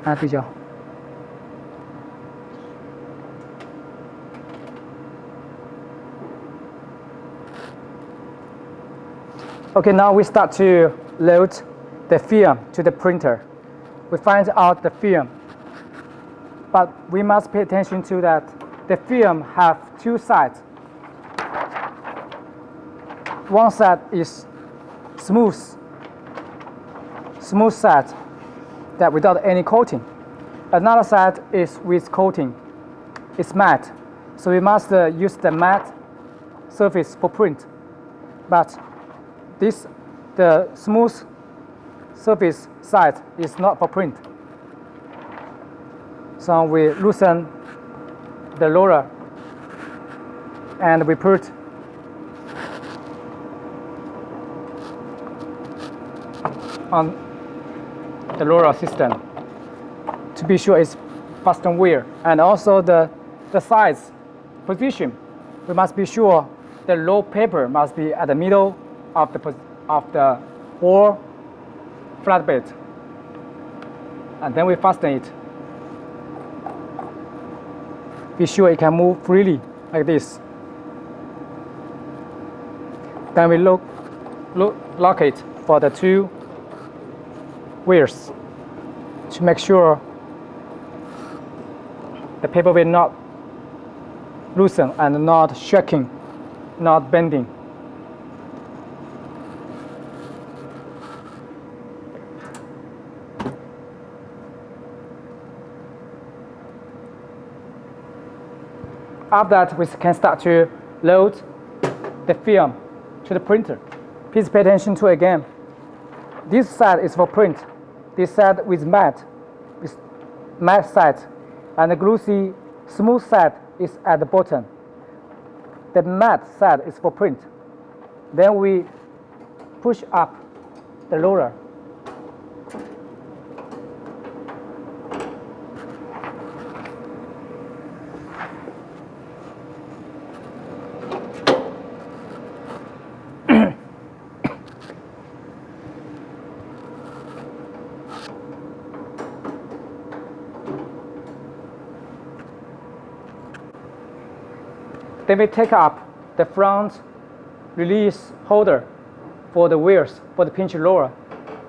按对焦。Okay, now we start to load the film to the printer. We find out the film, but we must pay attention to that the film have two sides. One side is smooth side that without any coating. Another side is with coating. It's matte, so we must use the matte surface for print. But the smooth surface side is not for print. So we loosen the roller and we put on the roller system to be sure it's fastened well. And also the size position, we must be sure the roll paper must be at the middle of the whole flatbed, and then we fasten it. Be sure it can move freely like this. Then we lock it for the two wheels to make sure the paper will not loosen and not shaking, not bending. After that, we can start to load the film to the printer. Please pay attention to it again. This side is for print. This side with matte side, and the glossy smooth side is at the bottom. The matte side is for print. Then we push up the roller. Then we take up the front release holder for the wheels, for the pinch roller.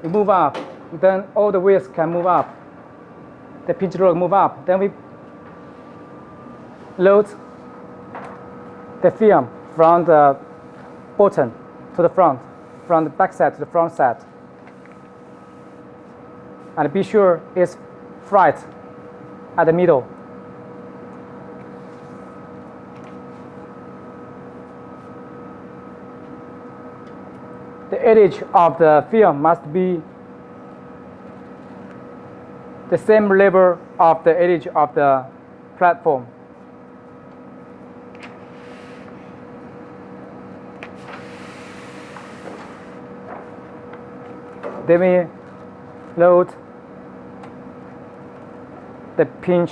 We move up, then all the wheels can move up. The pinch roller move up. Then we load the film from the bottom to the front, from the back side to the front side. And be sure it's flat at the middle. The edge of the film must be the same level of the edge of the platform. Then we load the pinch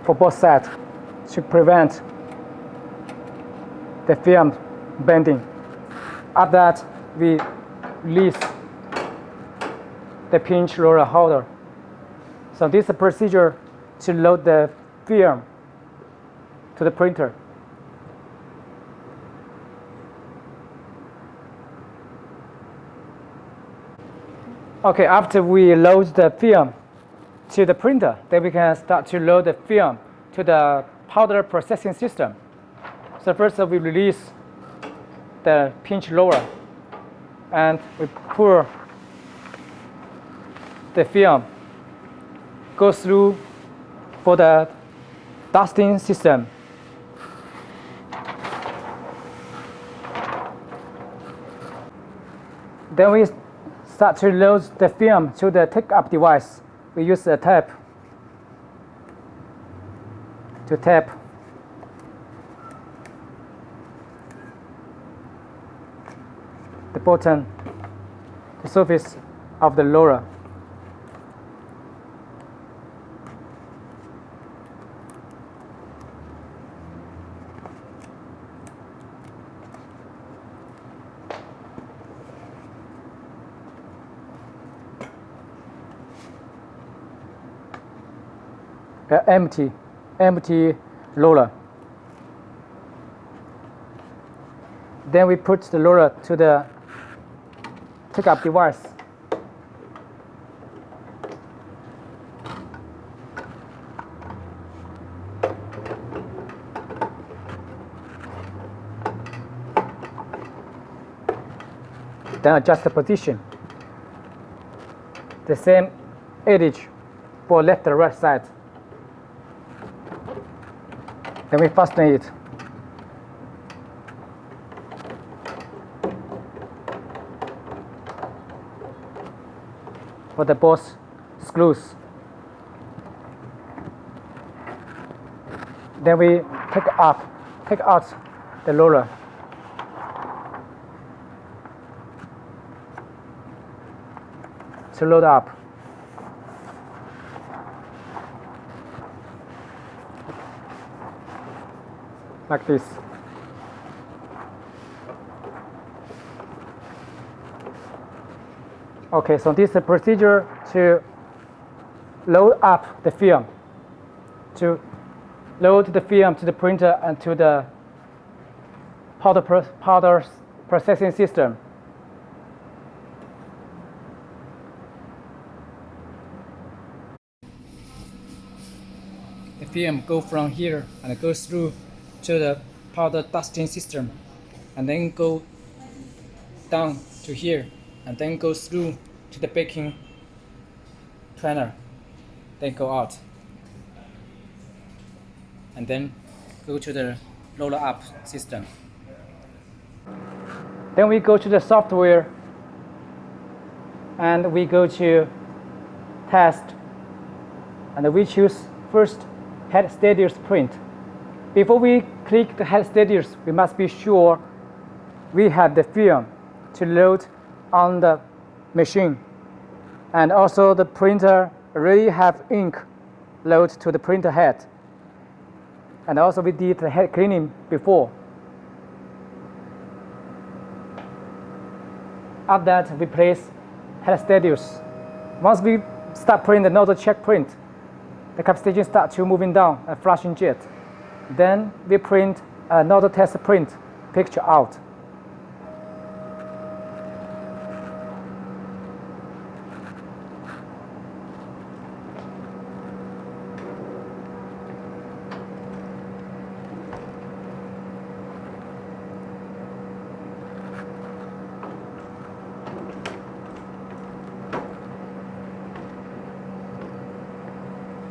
for both sides to prevent the film bending. After that, we release the pinch roller holder. So this is the procedure to load the film to the printer. Okay, after we load the film to the printer, then we can start to load the film to the powder processing system. So first we release the pinch roller and we pour the film, go through for the dusting system. Then we start to load the film to the take-up device. We use a tape to tap the bottom, the surface of the roller. empty roller. Then we put the roller to the take-up device. Then adjust the position. The same edge for left and right side. Then we fasten it. For the both screws. Then we take out the roller. To load up. Like this. Okay, so this is the procedure to load up the film. To load the film to the printer and to the powder processing system. The film go from here and goes through to the powder dusting system, and then go down to here, and then go through to the baking planner, then go out, and then go to the roller up system. Then we go to the software, and we go to test, and we choose first head status print. Before we click the head status, we must be sure we have the film to load on the machine, and also the printer already have ink load to the printer head, and also we did the head cleaning before. After that, we place head status. Once we start printing the nozzle check print, the cap staging starts to moving down and flushing jet. Then we print a nozzle test print picture out.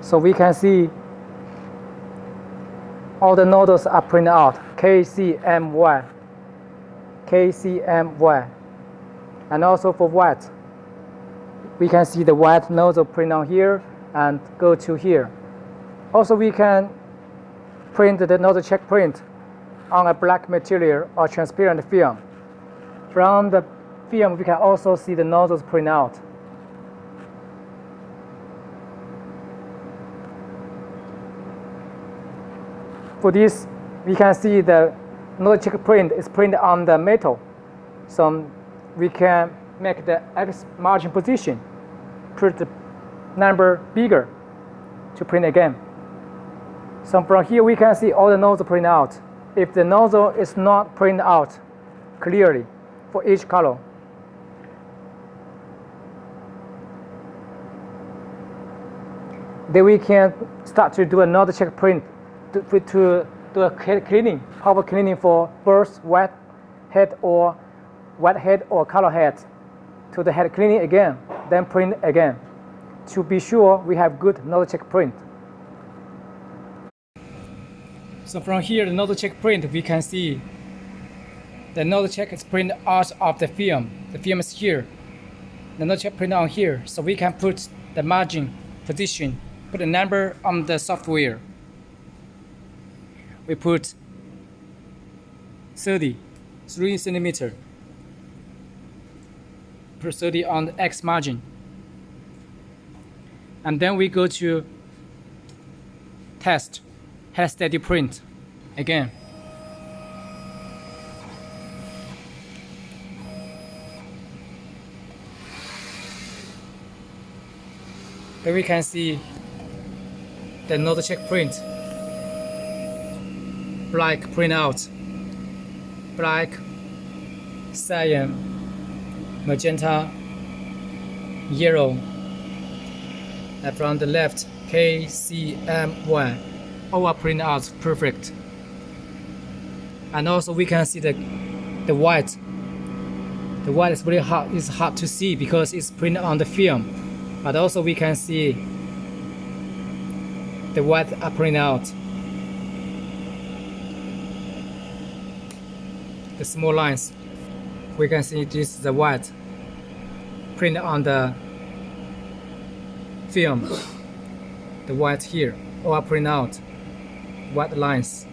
So we can see all the nozzles are printed out, KCMY, and also for white, we can see the white nozzle print on here and go to here. Also we can print the nozzle check print on a black material or transparent film. From the film we can also see the nozzles print out. For this, we can see the nozzle check print is printed on the metal. So we can make the X margin position, put the number bigger to print again. So from here we can see all the nozzles print out. If the nozzle is not printed out clearly for each color, then we can start to do another check print to do a cleaning, power cleaning for both white head or color head, to the head cleaning again, then print again, to be sure we have good nozzle check print. So from here, the nozzle check print, we can see the nozzle check is printed out of the film. The film is here. The nozzle check print on here, so we can put the margin position, put a number on the software. We put 3 centimeter, put 30 on the X margin, and then we go to test head steady print again. Then we can see the nozzle check print. Black printout, black, cyan, magenta, yellow. And from the left, KCM1, all printouts perfect. And also we can see the white. The white is really hard. It's hard to see because it's printed on the film. But also we can see the white are printed out. The small lines, we can see this is the white printed on the film. The white here, all print out, white lines.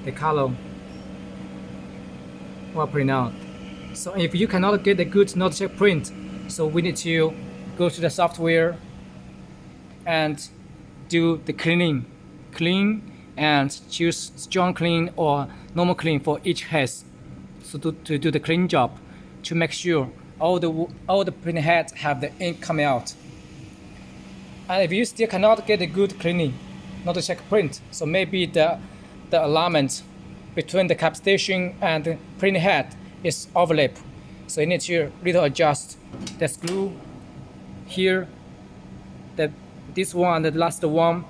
The color, all print out. So if you cannot get a good nozzle check print, so we need to go to the software and do the clean and choose strong clean or normal clean for each head. So to do the clean job, to make sure all the print heads have the ink coming out. And if you still cannot get a good cleaning, nozzle check print, so maybe the alignment between the cap station and the print head is overlap. So you need to little adjust the screw here, this one and the last one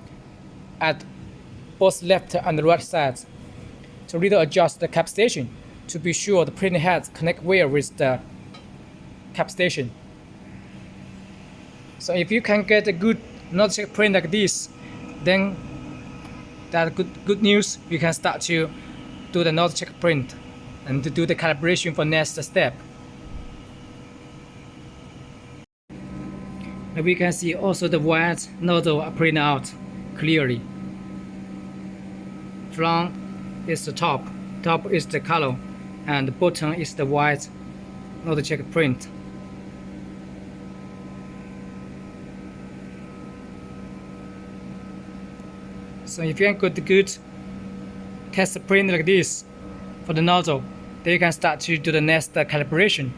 at both left and the right sides. To little adjust the cap station to be sure the print heads connect well with the cap station. So if you can get a good nozzle check print like this, then that's good news. You can start to do the nozzle check print and to do the calibration for next step. And we can see also the white nozzle are printed out clearly. Front is the top is the color, and the bottom is the white nozzle check print. So if you can get good test print like this for the nozzle, then you can start to do the next calibration.